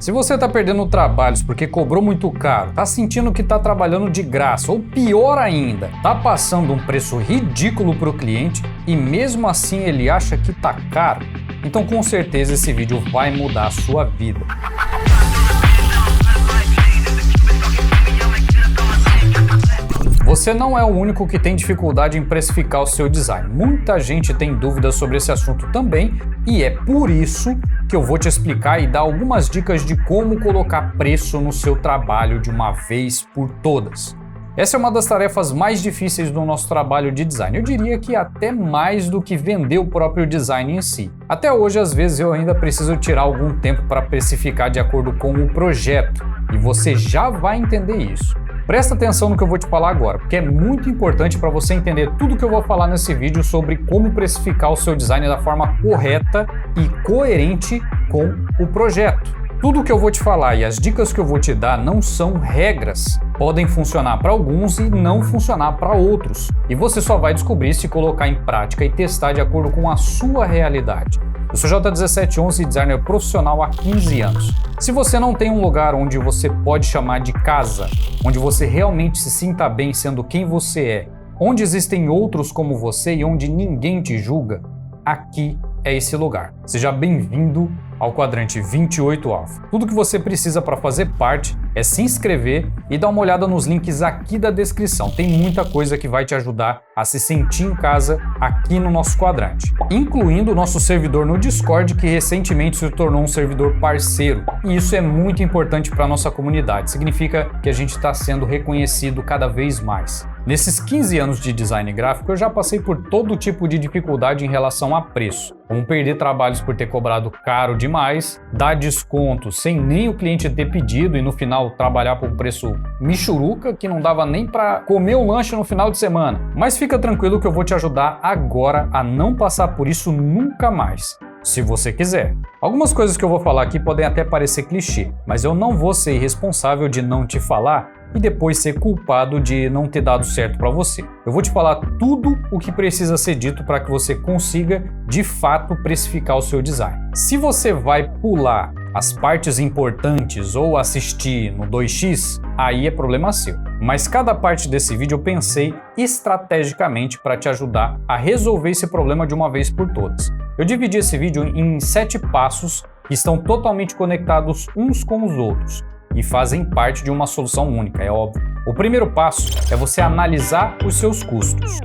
Se você está perdendo trabalhos porque cobrou muito caro, está sentindo que está trabalhando de graça ou pior ainda, está passando um preço ridículo para o cliente e mesmo assim ele acha que está caro, então com certeza esse vídeo vai mudar a sua vida. Você não é o único que tem dificuldade em precificar o seu design. Muita gente tem dúvidas sobre esse assunto também e é por isso que eu vou te explicar e dar algumas dicas de como colocar preço no seu trabalho de uma vez por todas. Essa é uma das tarefas mais difíceis do nosso trabalho de design. Eu diria que até mais do que vender o próprio design em si. Até hoje, às vezes, eu ainda preciso tirar algum tempo para precificar de acordo com o projeto e você já vai entender isso. Presta atenção no que eu vou te falar agora, porque é muito importante para você entender tudo que eu vou falar nesse vídeo sobre como precificar o seu design da forma correta e coerente com o projeto. Tudo o que eu vou te falar e as dicas que eu vou te dar não são regras. Podem funcionar para alguns e não funcionar para outros. E você só vai descobrir se colocar em prática e testar de acordo com a sua realidade. Eu sou J1711, designer profissional há 15 anos. Se você não tem um lugar onde você pode chamar de casa, onde você realmente se sinta bem sendo quem você é, onde existem outros como você e onde ninguém te julga, aqui é esse lugar. Seja bem-vindo ao quadrante 28 Alpha. Tudo que você precisa para fazer parte é se inscrever e dar uma olhada nos links aqui da descrição. Tem muita coisa que vai te ajudar a se sentir em casa aqui no nosso quadrante, incluindo o nosso servidor no Discord, que recentemente se tornou um servidor parceiro. E isso é muito importante para a nossa comunidade. Significa que a gente está sendo reconhecido cada vez mais. Nesses 15 anos de design gráfico, eu já passei por todo tipo de dificuldade em relação a preço, como perder trabalhos por ter cobrado caro demais, dar desconto sem nem o cliente ter pedido e no final trabalhar por um preço michuruca que não dava nem para comer o lanche no final de semana. Mas fica tranquilo que eu vou te ajudar agora a não passar por isso nunca mais, se você quiser. Algumas coisas que eu vou falar aqui podem até parecer clichê, mas eu não vou ser responsável de não te falar e depois ser culpado de não ter dado certo para você. Eu vou te falar tudo o que precisa ser dito para que você consiga, de fato, precificar o seu design. Se você vai pular as partes importantes ou assistir no 2x, aí é problema seu. Mas cada parte desse vídeo eu pensei estrategicamente para te ajudar a resolver esse problema de uma vez por todas. Eu dividi esse vídeo em 7 passos que estão totalmente conectados uns com os outros e fazem parte de uma solução única, é óbvio. O primeiro passo é você analisar os seus custos.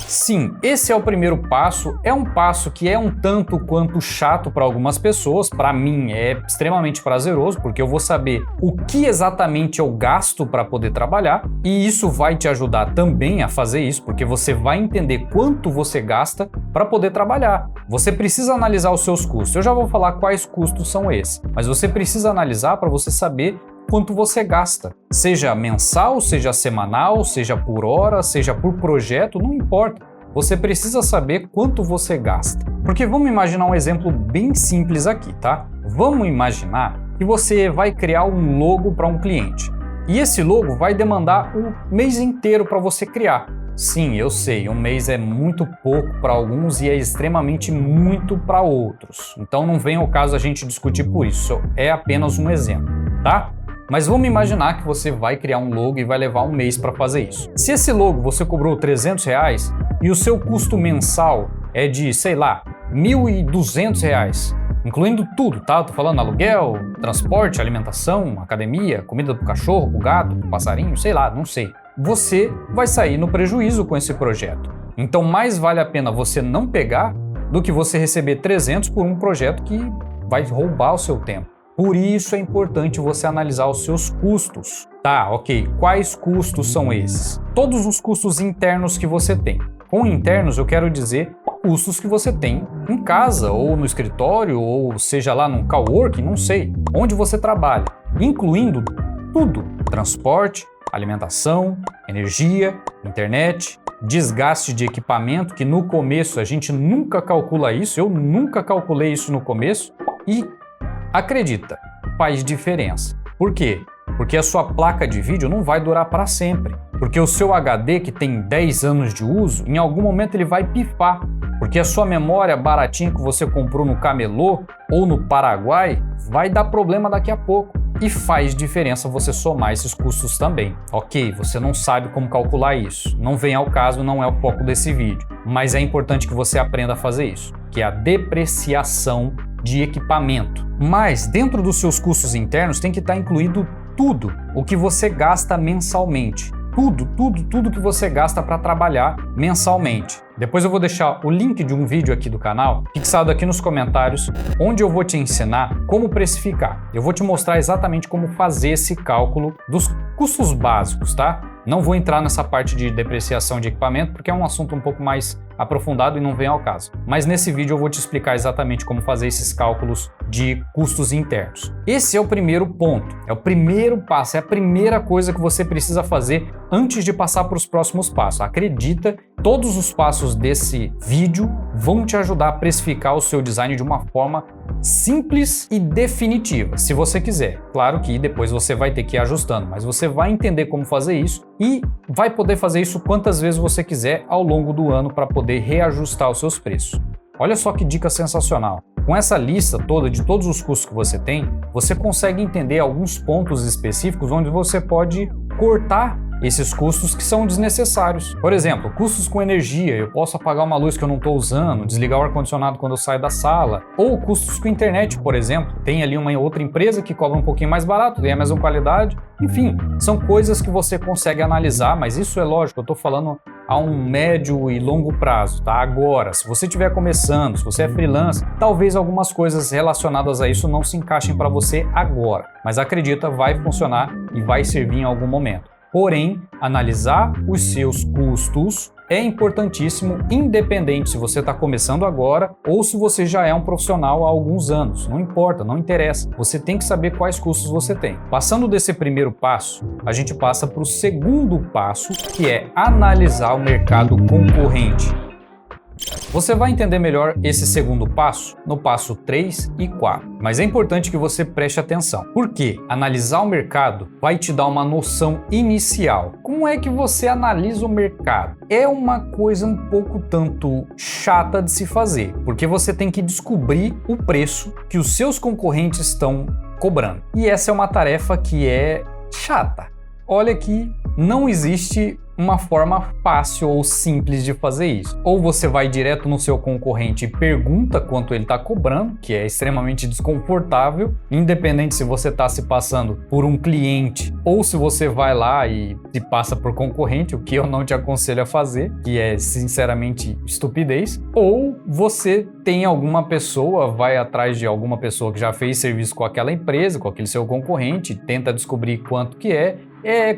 Sim, esse é o primeiro passo, é um passo que é um tanto quanto chato para algumas pessoas, para mim é extremamente prazeroso, porque eu vou saber o que exatamente eu gasto para poder trabalhar, e isso vai te ajudar também a fazer isso, porque você vai entender quanto você gasta para poder trabalhar. Você precisa analisar os seus custos, eu já vou falar quais custos são esses, mas você precisa analisar para você saber quanto você gasta, seja mensal, seja semanal, seja por hora, seja por projeto, não importa. Você precisa saber quanto você gasta. Porque vamos imaginar um exemplo bem simples aqui, tá? Vamos imaginar que você vai criar um logo para um cliente. E esse logo vai demandar o mês inteiro para você criar. Sim, eu sei, um mês é muito pouco para alguns e é extremamente muito para outros. Então não vem ao caso a gente discutir por isso, é apenas um exemplo, tá? Mas vamos imaginar que você vai criar um logo e vai levar um mês para fazer isso. Se esse logo você cobrou R$300 e o seu custo mensal é de, sei lá, R$1.200, incluindo tudo, tá? Tô falando aluguel, transporte, alimentação, academia, comida pro cachorro, pro gato, pro passarinho, sei lá, não sei. Você vai sair no prejuízo com esse projeto. Então mais vale a pena você não pegar do que você receber 300 por um projeto que vai roubar o seu tempo. Por isso é importante você analisar os seus custos. Tá, ok. Quais custos são esses? Todos os custos internos que você tem. Com internos eu quero dizer custos que você tem em casa, ou no escritório, ou seja lá num coworking, não sei, onde você trabalha, incluindo tudo: transporte, alimentação, energia, internet, desgaste de equipamento, que no começo a gente nunca calcula isso, eu nunca calculei isso no começo, e acredita, faz diferença. Por quê? Porque a sua placa de vídeo não vai durar para sempre. Porque o seu HD, que tem 10 anos de uso, em algum momento ele vai pifar. Porque a sua memória baratinha que você comprou no camelô ou no Paraguai vai dar problema daqui a pouco. E faz diferença você somar esses custos também. Ok, você não sabe como calcular isso. Não vem ao caso, não é o foco desse vídeo. Mas é importante que você aprenda a fazer isso, que é a depreciação de equipamento. Mas dentro dos seus custos internos tem que estar incluído tudo o que você gasta mensalmente. Tudo que você gasta para trabalhar mensalmente. Depois eu vou deixar o link de um vídeo aqui do canal, fixado aqui nos comentários, onde eu vou te ensinar como precificar. Eu vou te mostrar exatamente como fazer esse cálculo dos custos básicos, tá? Não vou entrar nessa parte de depreciação de equipamento, porque é um assunto um pouco mais aprofundado e não vem ao caso. Mas nesse vídeo eu vou te explicar exatamente como fazer esses cálculos de custos internos. Esse é o primeiro ponto, é o primeiro passo, é a primeira coisa que você precisa fazer antes de passar para os próximos passos. Acredita, todos os passos desse vídeo vão te ajudar a precificar o seu design de uma forma simples e definitiva, se você quiser. Claro que depois você vai ter que ir ajustando, mas você vai entender como fazer isso e vai poder fazer isso quantas vezes você quiser ao longo do ano para poder reajustar os seus preços. Olha só que dica sensacional. Com essa lista toda de todos os custos que você tem, você consegue entender alguns pontos específicos onde você pode cortar esses custos que são desnecessários. Por exemplo, custos com energia, eu posso apagar uma luz que eu não estou usando, desligar o ar-condicionado quando eu saio da sala, ou custos com internet, por exemplo. Tem ali uma outra empresa que cobra um pouquinho mais barato, tem a mesma qualidade. Enfim, são coisas que você consegue analisar, mas isso é lógico, eu estou falando a um médio e longo prazo, tá? Agora, se você estiver começando, se você é freelancer, talvez algumas coisas relacionadas a isso não se encaixem para você agora, mas acredita, vai funcionar e vai servir em algum momento. Porém, analisar os seus custos é importantíssimo, independente se você está começando agora ou se você já é um profissional há alguns anos. Não importa, não interessa. Você tem que saber quais custos você tem. Passando desse primeiro passo, a gente passa para o segundo passo, que é analisar o mercado concorrente. Você vai entender melhor esse segundo passo no passo 3 e 4, mas é importante que você preste atenção, porque analisar o mercado vai te dar uma noção inicial. Como é que você analisa o mercado? É uma coisa um pouco tanto chata de se fazer, porque você tem que descobrir o preço que os seus concorrentes estão cobrando. E essa é uma tarefa que é chata. Olha que não existe uma forma fácil ou simples de fazer isso. Ou você vai direto no seu concorrente e pergunta quanto ele está cobrando, que é extremamente desconfortável, independente se você está se passando por um cliente ou se você vai lá e se passa por concorrente, o que eu não te aconselho a fazer, que é sinceramente estupidez. Ou você tem alguma pessoa, vai atrás de alguma pessoa que já fez serviço com aquela empresa, com aquele seu concorrente, tenta descobrir quanto que é.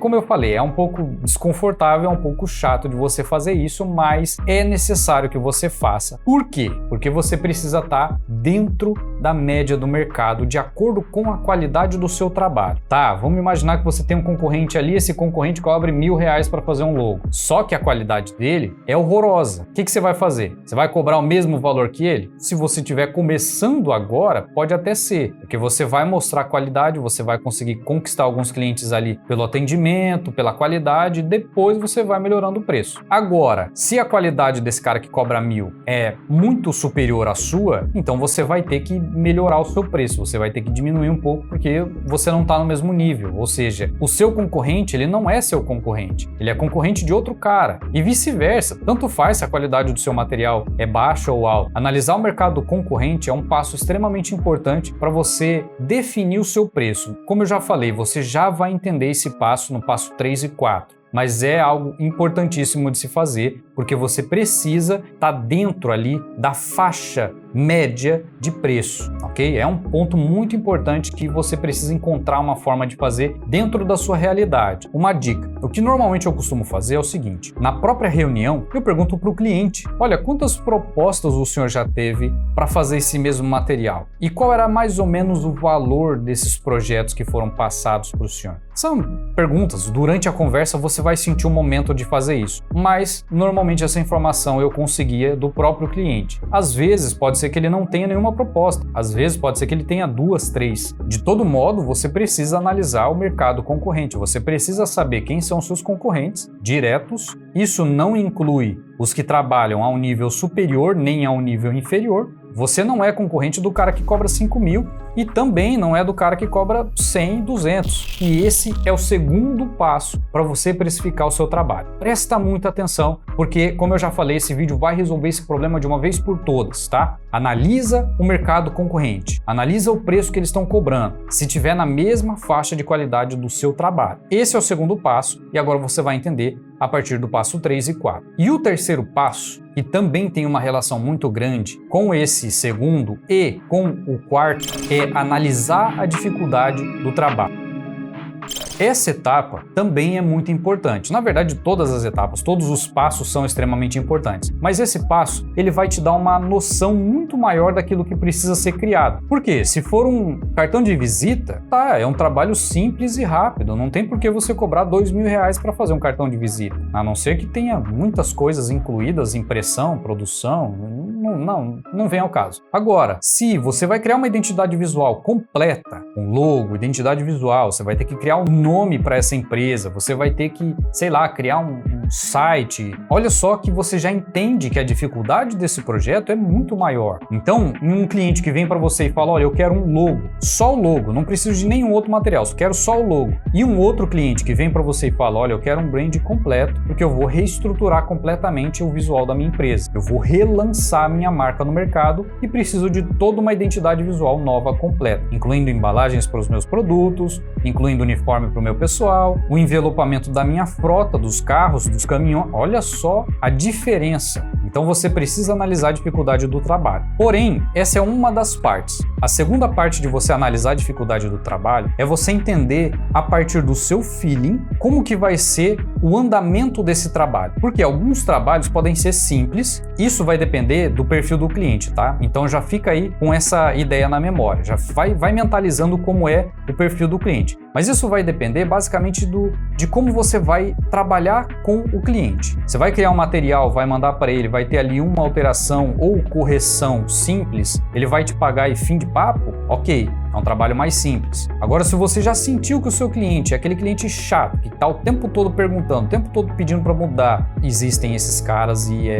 Como eu falei, é um pouco desconfortável, é um pouco chato de você fazer isso, mas é necessário que você faça. Por quê? Porque você precisa estar dentro da média do mercado, de acordo com a qualidade do seu trabalho. Tá, vamos imaginar que você tem um concorrente ali, esse concorrente cobra R$1.000 para fazer um logo. Só que a qualidade dele é horrorosa. O que você vai fazer? Você vai cobrar o mesmo valor que ele? Se você estiver começando agora, pode até ser, porque você vai mostrar qualidade, você vai conseguir conquistar alguns clientes ali pelo atendimento, pela qualidade, depois você vai melhorando o preço. Agora, se a qualidade desse cara que cobra 1.000 é muito superior à sua, então você vai ter que melhorar o seu preço, você vai ter que diminuir um pouco porque você não está no mesmo nível, ou seja, o seu concorrente, ele não é seu concorrente, ele é concorrente de outro cara, e vice-versa, tanto faz se a qualidade do seu material é baixa ou alta. Analisar o mercado concorrente é um passo extremamente importante para você definir o seu preço. Como eu já falei, você já vai entender esse passo no passo 3 e 4. Mas é algo importantíssimo de se fazer, porque você precisa estar dentro ali da faixa média de preço, ok? É um ponto muito importante que você precisa encontrar uma forma de fazer dentro da sua realidade. Uma dica, o que normalmente eu costumo fazer é o seguinte, na própria reunião eu pergunto para o cliente, olha, quantas propostas o senhor já teve para fazer esse mesmo material? E qual era mais ou menos o valor desses projetos que foram passados para o senhor? São perguntas, durante a conversa você vai sentir um momento de fazer isso, mas normalmente essa informação eu conseguia do próprio cliente. Às vezes pode ser que ele não tenha nenhuma proposta. Às vezes pode ser que ele tenha 2, 3. De todo modo, você precisa analisar o mercado concorrente. Você precisa saber quem são seus concorrentes diretos. Isso não inclui os que trabalham a um nível superior nem a um nível inferior. Você não é concorrente do cara que cobra 5 mil e também não é do cara que cobra 100, 200. E esse é o segundo passo para você precificar o seu trabalho. Presta muita atenção, porque, como eu já falei, esse vídeo vai resolver esse problema de uma vez por todas, tá? Analisa o mercado concorrente, analisa o preço que eles estão cobrando, se tiver na mesma faixa de qualidade do seu trabalho. Esse é o segundo passo e agora você vai entender a partir do passo 3 e 4. E o terceiro passo, que também tem uma relação muito grande com esse segundo e com o quarto, é analisar a dificuldade do trabalho. Essa etapa também é muito importante. Na verdade, todas as etapas, todos os passos são extremamente importantes. Mas esse passo, ele vai te dar uma noção muito maior daquilo que precisa ser criado. Por quê? Se for um cartão de visita, tá, é um trabalho simples e rápido. Não tem por que você cobrar R$2.000 para fazer um cartão de visita. A não ser que tenha muitas coisas incluídas, impressão, produção, não vem ao caso. Agora, se você vai criar uma identidade visual completa, um logo, identidade visual, você vai ter que criar um nome para essa empresa, você vai ter que, sei lá, criar um site. Olha só que você já entende que a dificuldade desse projeto é muito maior. Então, um cliente que vem para você e fala, olha, eu quero um logo, só o logo, não preciso de nenhum outro material, só quero só o logo. E um outro cliente que vem para você e fala, olha, eu quero um brand completo, porque eu vou reestruturar completamente o visual da minha empresa. Eu vou relançar minha marca no mercado e preciso de toda uma identidade visual nova completa, incluindo embalagens para os meus produtos, incluindo uniforme para o meu pessoal, o envelopamento da minha frota, dos carros, dos caminhões. Olha só a diferença. Então você precisa analisar a dificuldade do trabalho. Porém, essa é uma das partes. A segunda parte de você analisar a dificuldade do trabalho é você entender, a partir do seu feeling, como que vai ser o andamento desse trabalho. Porque alguns trabalhos podem ser simples, isso vai depender do perfil do cliente, tá? Então já fica aí com essa ideia na memória, já vai mentalizando como é o perfil do cliente. Mas isso vai depender basicamente de como você vai trabalhar com o cliente. Você vai criar um material, vai mandar para ele, vai ter ali uma alteração ou correção simples, ele vai te pagar e fim de papo? Ok, é um trabalho mais simples. Agora, se você já sentiu que o seu cliente é aquele cliente chato, que está o tempo todo perguntando, o tempo todo pedindo para mudar, existem esses caras e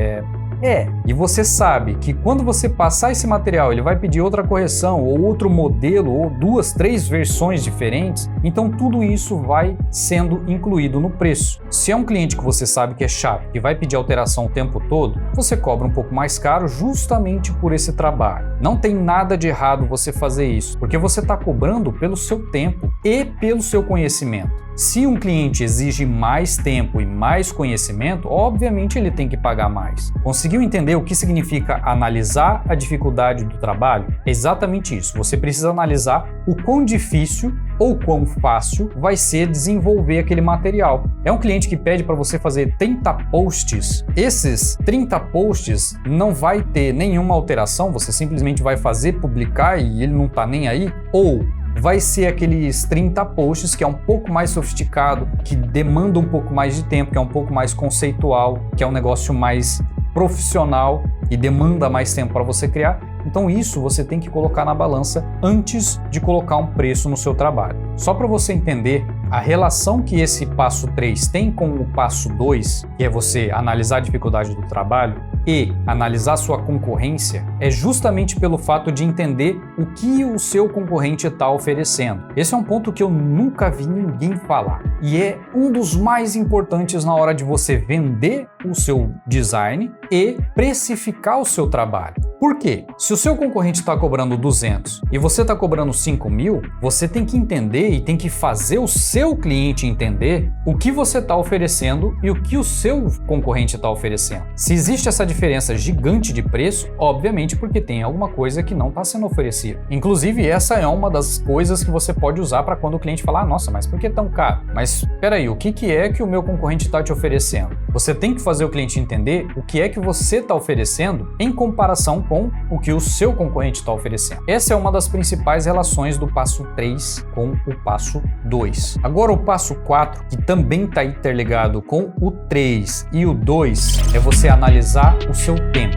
e você sabe que quando você passar esse material, ele vai pedir outra correção, ou outro modelo, ou 2, 3 versões diferentes, então tudo isso vai sendo incluído no preço. Se é um cliente que você sabe que é chato, que vai pedir alteração o tempo todo, você cobra um pouco mais caro justamente por esse trabalho. Não tem nada de errado você fazer isso, porque você está cobrando pelo seu tempo e pelo seu conhecimento. Se um cliente exige mais tempo e mais conhecimento, obviamente ele tem que pagar mais. Conseguiu entender o que significa analisar a dificuldade do trabalho? É exatamente isso. Você precisa analisar o quão difícil ou quão fácil vai ser desenvolver aquele material. É um cliente que pede para você fazer 30 posts. Esses 30 posts não vai ter nenhuma alteração, você simplesmente vai fazer, publicar e ele não está nem aí? Ou vai ser aqueles 30 posts que é um pouco mais sofisticado, que demanda um pouco mais de tempo, que é um pouco mais conceitual, que é um negócio mais profissional e demanda mais tempo para você criar. Então isso você tem que colocar na balança antes de colocar um preço no seu trabalho. Só para você entender a relação que esse passo 3 tem com o passo 2, que é você analisar a dificuldade do trabalho e analisar sua concorrência, é justamente pelo fato de entender o que o seu concorrente está oferecendo. Esse é um ponto que eu nunca vi ninguém falar e é um dos mais importantes na hora de você vender o seu design e precificar o seu trabalho. Por quê? Se o seu concorrente está cobrando 200 e você está cobrando 5 mil, você tem que entender e tem que fazer o seu cliente entender o que você está oferecendo e o que o seu concorrente está oferecendo. Se existe essa diferença gigante de preço, obviamente porque tem alguma coisa que não está sendo oferecida. Inclusive, essa é uma das coisas que você pode usar para quando o cliente falar, nossa, mas por que tão caro? Mas peraí, o que é que o meu concorrente está te oferecendo? Você tem que fazer o cliente entender o que é que você está oferecendo em comparação com o que o seu concorrente está oferecendo. Essa é uma das principais relações do passo 3 com o passo 2. Agora o passo 4, que também está interligado com o 3 e o 2, é você analisar o seu tempo.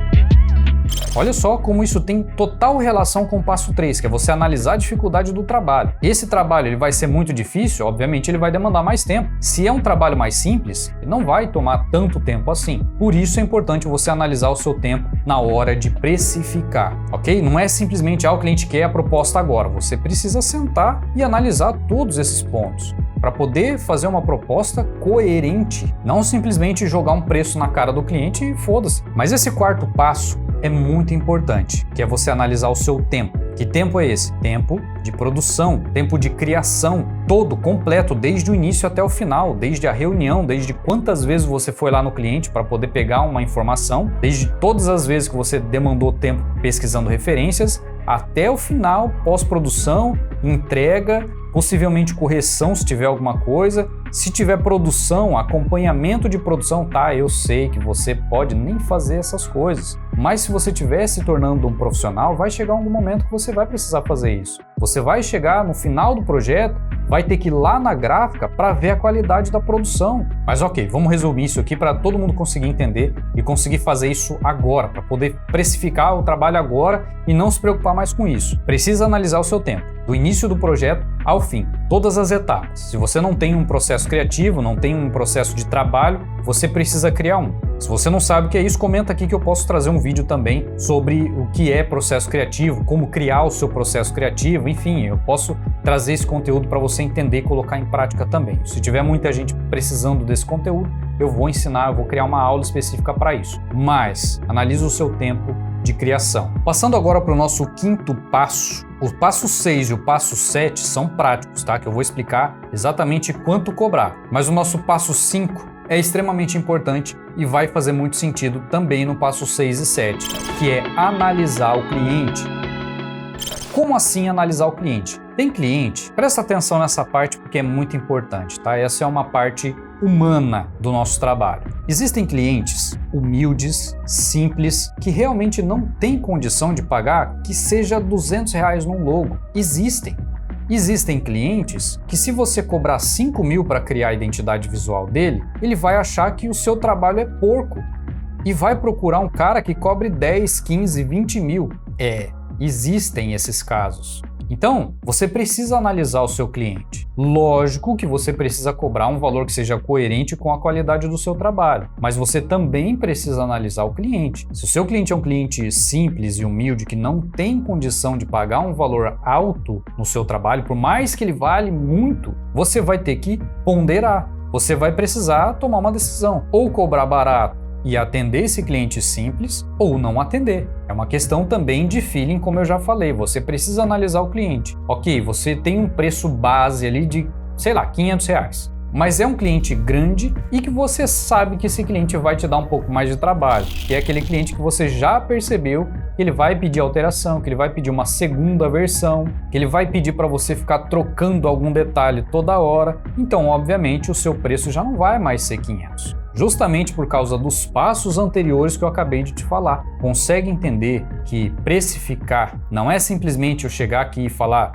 Olha só como isso tem total relação com o passo 3, que é você analisar a dificuldade do trabalho. Esse trabalho ele vai ser muito difícil, obviamente ele vai demandar mais tempo. Se é um trabalho mais simples, ele não vai tomar tanto tempo assim. Por isso é importante você analisar o seu tempo na hora de precificar, ok? Não é simplesmente, o cliente quer a proposta agora. Você precisa sentar e analisar todos esses pontos para poder fazer uma proposta coerente, não simplesmente jogar um preço na cara do cliente e foda-se. Mas esse quarto passo é muito importante, que é você analisar o seu tempo. Que tempo é esse? Tempo de produção, tempo de criação, todo, completo, desde o início até o final, desde a reunião, desde quantas vezes você foi lá no cliente para poder pegar uma informação, desde todas as vezes que você demandou tempo pesquisando referências, até o final, pós-produção, entrega, possivelmente correção se tiver alguma coisa. Se tiver produção, acompanhamento de produção, tá, eu sei que você pode nem fazer essas coisas, mas se você estiver se tornando um profissional, vai chegar algum momento que você vai precisar fazer isso. Você vai chegar no final do projeto, vai ter que ir lá na gráfica para ver a qualidade da produção. Mas ok, vamos resumir isso aqui para todo mundo conseguir entender e conseguir fazer isso agora, para poder precificar o trabalho agora e não se preocupar mais com isso. Precisa analisar o seu tempo, do início do projeto ao fim, todas as etapas. Se você não tem um processo criativo, não tem um processo de trabalho, você precisa criar um. Se você não sabe o que é isso, comenta aqui que eu posso trazer um vídeo também sobre o que é processo criativo, como criar o seu processo criativo, enfim, eu posso trazer esse conteúdo para você entender e colocar em prática também. Se tiver muita gente precisando desse conteúdo, eu vou ensinar, eu vou criar uma aula específica para isso. Mas analise o seu tempo de criação. Passando agora para o nosso quinto passo. O passo 6 e o passo 7 são práticos, tá? Que eu vou explicar exatamente quanto cobrar. Mas o nosso passo 5 é extremamente importante e vai fazer muito sentido também no passo 6 e 7, que é analisar o cliente. Como assim analisar o cliente? Tem cliente, presta atenção nessa parte porque é muito importante, tá? Essa é uma parte humana do nosso trabalho. Existem clientes humildes, simples, que realmente não têm condição de pagar que seja R$200 num logo. Existem clientes que se você cobrar 5 mil para criar a identidade visual dele, ele vai achar que o seu trabalho é porco e vai procurar um cara que cobre 10, 15, 20 mil. Existem esses casos. Então, você precisa analisar o seu cliente. Lógico que você precisa cobrar um valor que seja coerente com a qualidade do seu trabalho, mas você também precisa analisar o cliente. Se o seu cliente é um cliente simples e humilde que não tem condição de pagar um valor alto no seu trabalho, por mais que ele vale muito, você vai ter que ponderar. Você vai precisar tomar uma decisão, ou cobrar barato e atender esse cliente simples ou não atender. É uma questão também de feeling, como eu já falei, você precisa analisar o cliente. Ok, você tem um preço base ali de, sei lá, R$500, mas é um cliente grande e que você sabe que esse cliente vai te dar um pouco mais de trabalho, que é aquele cliente que você já percebeu que ele vai pedir alteração, que ele vai pedir uma segunda versão, que ele vai pedir para você ficar trocando algum detalhe toda hora, então obviamente o seu preço já não vai mais ser 500. Justamente por causa dos passos anteriores que eu acabei de te falar. Consegue entender que precificar não é simplesmente eu chegar aqui e falar,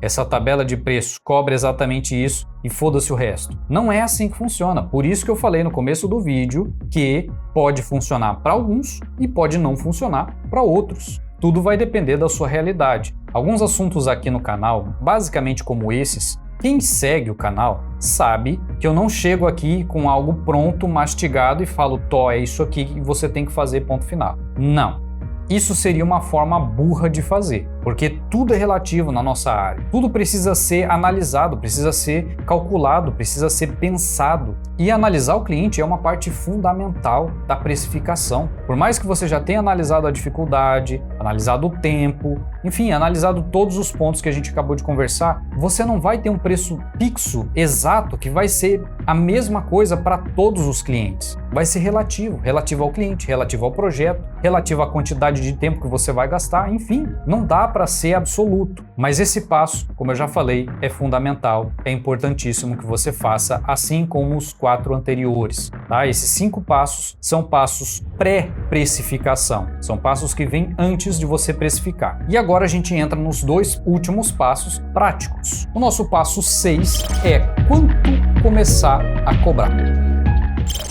essa tabela de preço cobre exatamente isso e foda-se o resto. Não é assim que funciona. Por isso que eu falei no começo do vídeo que pode funcionar para alguns e pode não funcionar para outros. Tudo vai depender da sua realidade. Alguns assuntos aqui no canal, basicamente como esses, quem segue o canal sabe que eu não chego aqui com algo pronto, mastigado e falo, é isso aqui que você tem que fazer, ponto final. Não. Isso seria uma forma burra de fazer, porque tudo é relativo na nossa área. Tudo precisa ser analisado, precisa ser calculado, precisa ser pensado. E analisar o cliente é uma parte fundamental da precificação. Por mais que você já tenha analisado a dificuldade, analisado o tempo, enfim, analisado todos os pontos que a gente acabou de conversar, você não vai ter um preço fixo, exato, que vai ser a mesma coisa para todos os clientes. Vai ser relativo ao cliente, relativo ao projeto, relativo à quantidade de tempo que você vai gastar, enfim, não dá para ser absoluto. Mas esse passo, como eu já falei, é fundamental, é importantíssimo que você faça, assim como os 4 anteriores, tá? Esses 5 passos são passos pré-precificação, são passos que vêm antes de você precificar. E agora a gente entra nos 2 últimos passos práticos. O nosso passo 6 é quanto começar a cobrar.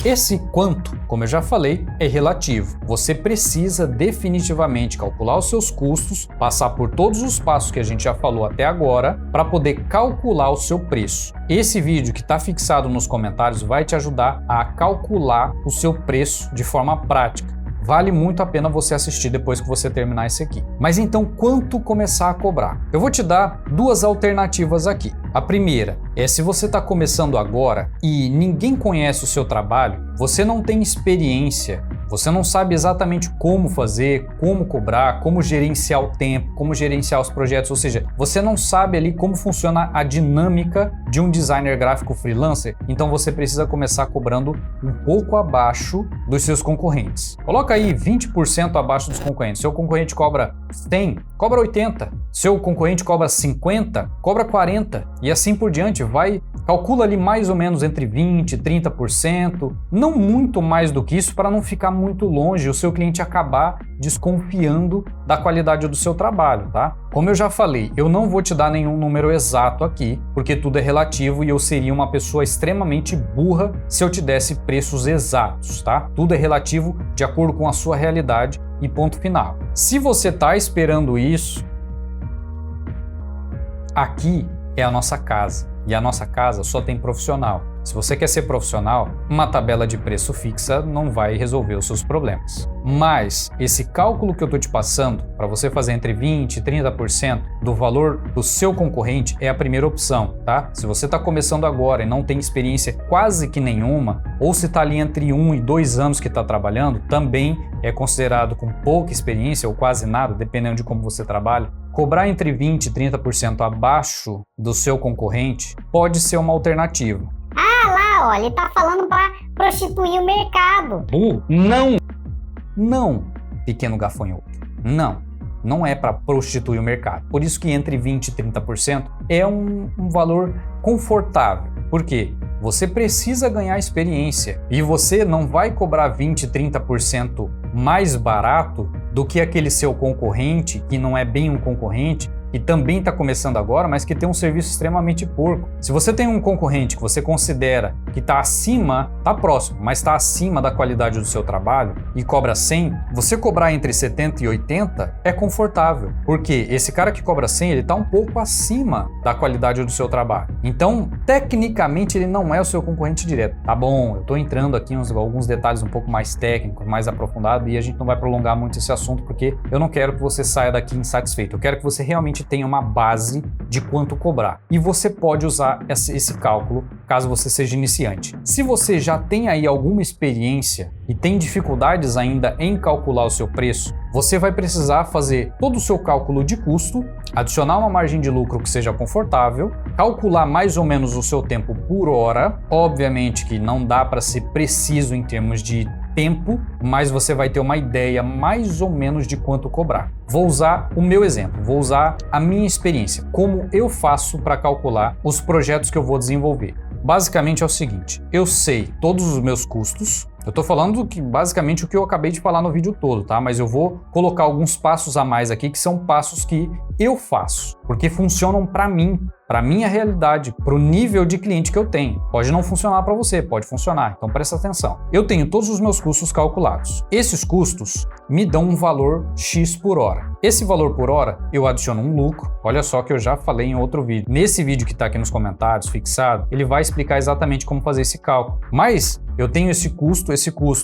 Esse quanto, como eu já falei, é relativo. Você precisa definitivamente calcular os seus custos, passar por todos os passos que a gente já falou até agora, para poder calcular o seu preço. Esse vídeo que está fixado nos comentários vai te ajudar a calcular o seu preço de forma prática. Vale muito a pena você assistir depois que você terminar esse aqui. Mas então, quanto começar a cobrar? Eu vou te dar duas alternativas aqui. A primeira é se você está começando agora e ninguém conhece o seu trabalho, você não tem experiência, você não sabe exatamente como fazer, como cobrar, como gerenciar o tempo, como gerenciar os projetos, ou seja, você não sabe ali como funciona a dinâmica de um designer gráfico freelancer, então você precisa começar cobrando um pouco abaixo dos seus concorrentes. Coloca aí 20% abaixo dos concorrentes. Seu concorrente cobra 100, cobra 80. Seu concorrente cobra 50, cobra 40 e assim por diante. Calcula ali mais ou menos entre 20% e 30%, não muito mais do que isso para não ficar muito longe e o seu cliente acabar desconfiando da qualidade do seu trabalho, tá? Como eu já falei, eu não vou te dar nenhum número exato aqui, porque tudo é relativo e eu seria uma pessoa extremamente burra se eu te desse preços exatos, tá? Tudo é relativo de acordo com a sua realidade e ponto final. Se você está esperando isso, aqui é a nossa casa e a nossa casa só tem profissional. Se você quer ser profissional, uma tabela de preço fixa não vai resolver os seus problemas. Mas esse cálculo que eu estou te passando, para você fazer entre 20% e 30% do valor do seu concorrente, é a primeira opção, tá? Se você está começando agora e não tem experiência quase que nenhuma, ou se está ali entre 1 e 2 anos que está trabalhando, também é considerado com pouca experiência ou quase nada, dependendo de como você trabalha. Cobrar entre 20% e 30% abaixo do seu concorrente pode ser uma alternativa. Ó, ele tá falando para prostituir o mercado. Não, pequeno gafanhoto. Não é para prostituir o mercado. Por isso que entre 20% e 30% é um valor confortável. Por quê? Você precisa ganhar experiência e você não vai cobrar 20%, 30% mais barato do que aquele seu concorrente, que não é bem um concorrente, e também está começando agora, mas que tem um serviço extremamente porco. Se você tem um concorrente que você considera que está acima, está próximo, mas está acima da qualidade do seu trabalho e cobra 100, você cobrar entre 70 e 80 é confortável, porque esse cara que cobra 100, ele está um pouco acima da qualidade do seu trabalho. Então, tecnicamente, ele não é o seu concorrente direto. Tá bom, eu estou entrando aqui em alguns detalhes um pouco mais técnicos, mais aprofundados, e a gente não vai prolongar muito esse assunto, porque eu não quero que você saia daqui insatisfeito. Eu quero que você realmente tenha uma base de quanto cobrar. E você pode usar esse cálculo caso você seja iniciante. Se você já tem aí alguma experiência e tem dificuldades ainda em calcular o seu preço, você vai precisar fazer todo o seu cálculo de custo, adicionar uma margem de lucro que seja confortável, calcular mais ou menos o seu tempo por hora. Obviamente que não dá para ser preciso em termos de tempo, mas você vai ter uma ideia mais ou menos de quanto cobrar. Vou usar o meu exemplo, vou usar a minha experiência, como eu faço para calcular os projetos que eu vou desenvolver. Basicamente é o seguinte, eu sei todos os meus custos, eu tô falando que basicamente o que eu acabei de falar no vídeo todo, tá? Mas eu vou colocar alguns passos a mais aqui, que são passos que eu faço, porque funcionam para mim, para minha realidade, para o nível de cliente que eu tenho. Pode não funcionar para você, pode funcionar, então presta atenção. Eu tenho todos os meus custos calculados. Esses custos me dão um valor X por hora. Esse valor por hora, eu adiciono um lucro. Olha só que eu já falei em outro vídeo. Nesse vídeo que está aqui nos comentários, fixado, ele vai explicar exatamente como fazer esse cálculo. Mas eu tenho esse custo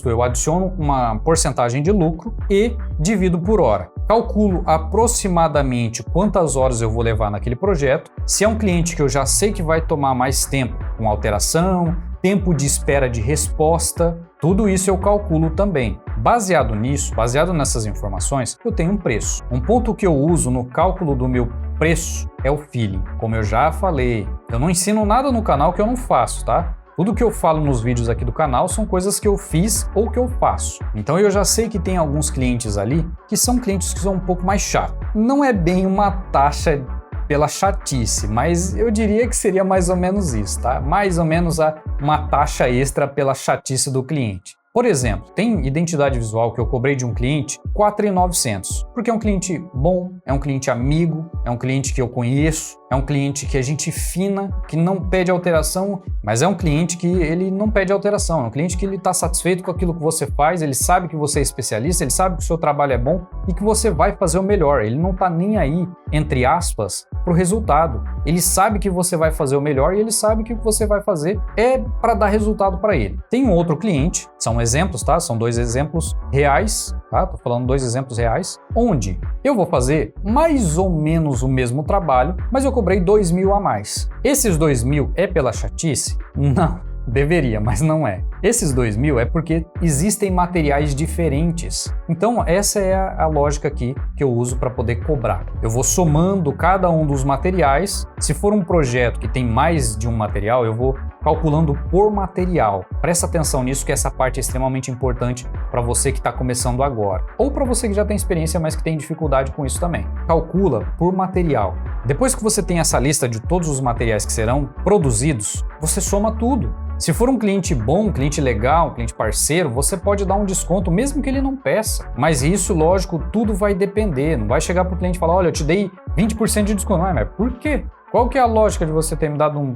eu adiciono uma porcentagem de lucro e divido por hora. Calculo aproximadamente quantas horas eu vou levar naquele projeto. Se é um cliente que eu já sei que vai tomar mais tempo com alteração, tempo de espera de resposta, tudo isso eu calculo também. Baseado nisso, baseado nessas informações, eu tenho um preço. Um ponto que eu uso no cálculo do meu preço é o feeling. Como eu já falei, eu não ensino nada no canal que eu não faço, tá? Tudo que eu falo nos vídeos aqui do canal são coisas que eu fiz ou que eu faço. Então eu já sei que tem alguns clientes ali que são clientes que são um pouco mais chatos. Não é bem uma taxa pela chatice, mas eu diria que seria mais ou menos isso, tá? Mais ou menos uma taxa extra pela chatice do cliente. Por exemplo, tem identidade visual que eu cobrei de um cliente R$ 4.900, porque é um cliente bom, é um cliente amigo, é um cliente que eu conheço, é um cliente que é gente fina, que não pede alteração, mas é um cliente que ele não pede alteração, é um cliente que ele está satisfeito com aquilo que você faz, ele sabe que você é especialista, ele sabe que o seu trabalho é bom e que você vai fazer o melhor, ele não está nem aí, entre aspas, para o resultado. Ele sabe que você vai fazer o melhor e ele sabe que o que você vai fazer é para dar resultado para ele. Tem um outro cliente, são exemplos, tá? São 2 exemplos reais, tá? Tô falando 2 exemplos reais, onde eu vou fazer mais ou menos o mesmo trabalho, mas eu cobrei 2.000 a mais. Esses 2.000 é pela chatice? Não. Deveria, mas não é. Esses 2.000 é porque existem materiais diferentes. Então, essa é a lógica aqui que eu uso para poder cobrar. Eu vou somando cada um dos materiais. Se for um projeto que tem mais de um material, eu vou calculando por material. Presta atenção nisso, que essa parte é extremamente importante para você que está começando agora. Ou para você que já tem experiência, mas que tem dificuldade com isso também. Calcula por material. Depois que você tem essa lista de todos os materiais que serão produzidos, você soma tudo. Se for um cliente bom, um cliente legal, um cliente parceiro, você pode dar um desconto mesmo que ele não peça. Mas isso, lógico, tudo vai depender. Não vai chegar para o cliente e falar, olha, eu te dei 20% de desconto. Mas por quê? Qual que é a lógica de você ter me dado um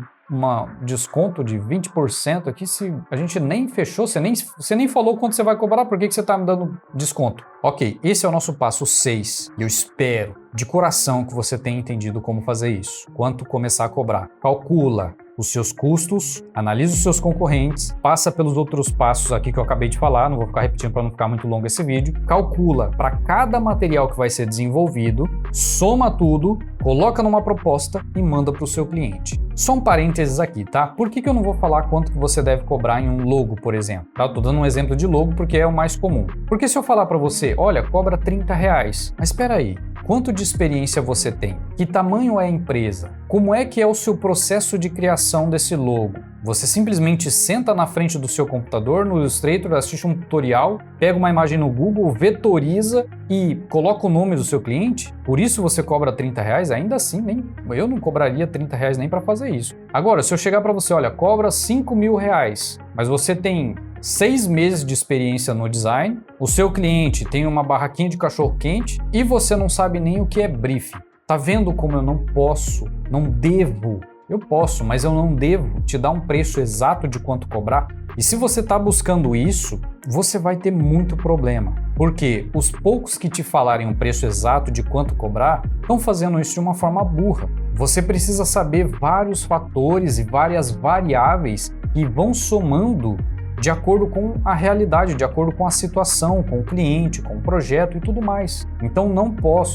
desconto de 20% aqui se a gente nem fechou, você nem falou quanto você vai cobrar, por que você está me dando desconto? Ok, esse é o nosso passo 6 e eu espero de coração que você tenha entendido como fazer isso. Quanto começar a cobrar? Calcula os seus custos, analisa os seus concorrentes, passa pelos outros passos aqui que eu acabei de falar, não vou ficar repetindo para não ficar muito longo esse vídeo, calcula para cada material que vai ser desenvolvido, soma tudo, coloca numa proposta e manda para o seu cliente. Só um parênteses aqui, tá? Por que eu não vou falar quanto que você deve cobrar em um logo, por exemplo? Tá? Eu tô dando um exemplo de logo porque é o mais comum. Porque se eu falar para você, olha, cobra R$30, mas espera aí, quanto de experiência você tem? Que tamanho é a empresa? Como é que é o seu processo de criação desse logo? Você simplesmente senta na frente do seu computador, no Illustrator, assiste um tutorial, pega uma imagem no Google, vetoriza e coloca o nome do seu cliente? Por isso você cobra R$30? Ainda assim, eu não cobraria R$30 nem para fazer isso. Agora, se eu chegar para você, olha, cobra R$5.000, mas você tem 6 meses de experiência no design, o seu cliente tem uma barraquinha de cachorro-quente e você não sabe nem o que é briefing. Tá vendo como eu não posso, não devo? Eu posso, mas eu não devo te dar um preço exato de quanto cobrar? E se você está buscando isso, você vai ter muito problema. Porque os poucos que te falarem um preço exato de quanto cobrar estão fazendo isso de uma forma burra. Você precisa saber vários fatores e várias variáveis que vão somando de acordo com a realidade, de acordo com a situação, com o cliente, com o projeto e tudo mais. Então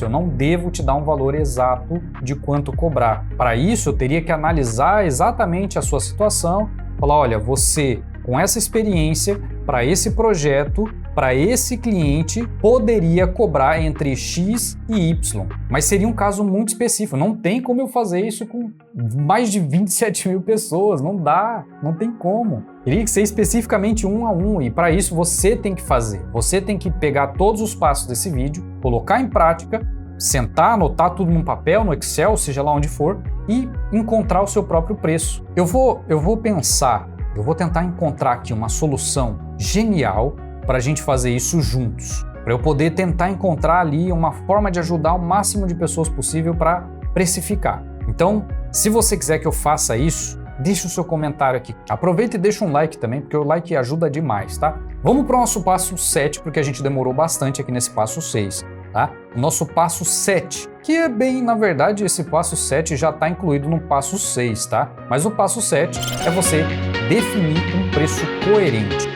eu não devo te dar um valor exato de quanto cobrar. Para isso, eu teria que analisar exatamente a sua situação, falar, olha, você com essa experiência, para esse projeto, para esse cliente, poderia cobrar entre X e Y. Mas seria um caso muito específico. Não tem como eu fazer isso com mais de 27.000 pessoas. Não dá, não tem como. Teria que ser especificamente 1 a 1 e para isso você tem que fazer. Você tem que pegar todos os passos desse vídeo, colocar em prática, sentar, anotar tudo num papel, no Excel, seja lá onde for, e encontrar o seu próprio preço. Eu vou tentar encontrar aqui uma solução genial para a gente fazer isso juntos, para eu poder tentar encontrar ali uma forma de ajudar o máximo de pessoas possível para precificar. Então, se você quiser que eu faça isso, deixa o seu comentário aqui. Aproveita e deixa um like também, porque o like ajuda demais, tá? Vamos para o nosso passo 7, porque a gente demorou bastante aqui nesse passo 6, tá? O nosso passo 7, que é bem, na verdade, esse passo 7 já está incluído no passo 6, tá? Mas o passo 7 é você definir um preço coerente.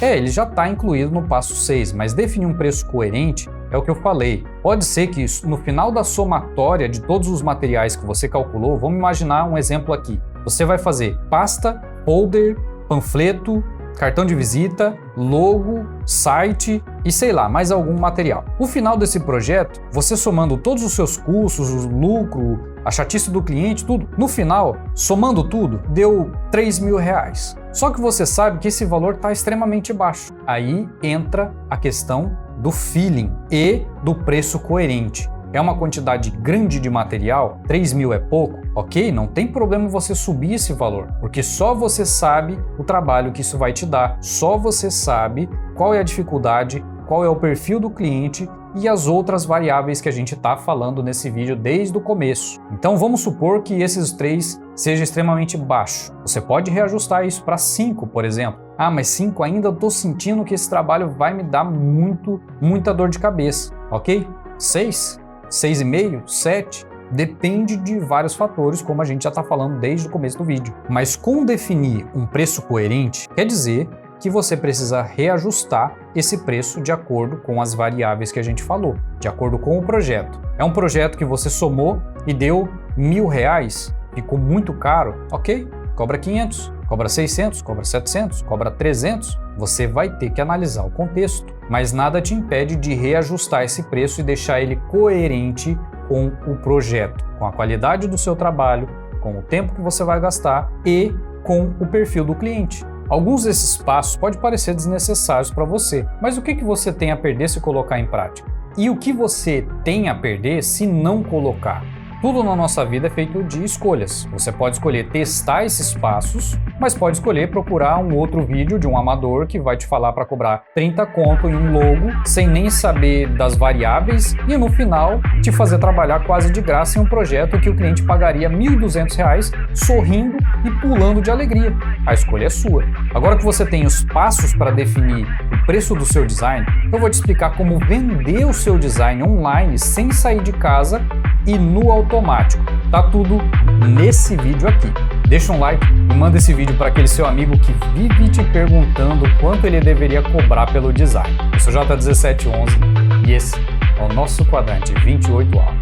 Ele já está incluído no passo 6, mas definir um preço coerente é o que eu falei. Pode ser que no final da somatória de todos os materiais que você calculou, vamos imaginar um exemplo aqui. Você vai fazer pasta, folder, panfleto, cartão de visita, logo, site e sei lá, mais algum material. O final desse projeto, você somando todos os seus custos, o lucro, a chatice do cliente, tudo, no final, somando tudo, deu R$3.000. Só que você sabe que esse valor está extremamente baixo. Aí entra a questão do feeling e do preço coerente. É uma quantidade grande de material, 3.000 é pouco, ok? Não tem problema você subir esse valor, porque só você sabe o trabalho que isso vai te dar, só você sabe qual é a dificuldade, qual é o perfil do cliente e as outras variáveis que a gente está falando nesse vídeo desde o começo. Então vamos supor que esses 3 seja extremamente baixo. Você pode reajustar isso para 5, por exemplo. Ah, mas 5 ainda eu estou sentindo que esse trabalho vai me dar muita dor de cabeça, ok? 6, 6,5, 7, depende de vários fatores, como a gente já está falando desde o começo do vídeo. Mas com definir um preço coerente, quer dizer que você precisa reajustar esse preço de acordo com as variáveis que a gente falou, de acordo com o projeto. É um projeto que você somou e deu R$1.000, ficou muito caro, ok? Cobra 500, cobra 600, cobra 700, cobra 300. Você vai ter que analisar o contexto, mas nada te impede de reajustar esse preço e deixar ele coerente com o projeto, com a qualidade do seu trabalho, com o tempo que você vai gastar e com o perfil do cliente. Alguns desses passos podem parecer desnecessários para você, mas o que você tem a perder se colocar em prática? E o que você tem a perder se não colocar? Tudo na nossa vida é feito de escolhas. Você pode escolher testar esses passos, mas pode escolher procurar um outro vídeo de um amador que vai te falar para cobrar 30 conto em um logo, sem nem saber das variáveis e no final te fazer trabalhar quase de graça em um projeto que o cliente pagaria R$1.200 sorrindo e pulando de alegria. A escolha é sua. Agora que você tem os passos para definir o preço do seu design, eu vou te explicar como vender o seu design online sem sair de casa e no automático. Tá tudo nesse vídeo aqui. Deixa um like e manda esse vídeo para aquele seu amigo que vive te perguntando quanto ele deveria cobrar pelo design. Eu sou J1711 e esse é o nosso quadrante 28 Aulas.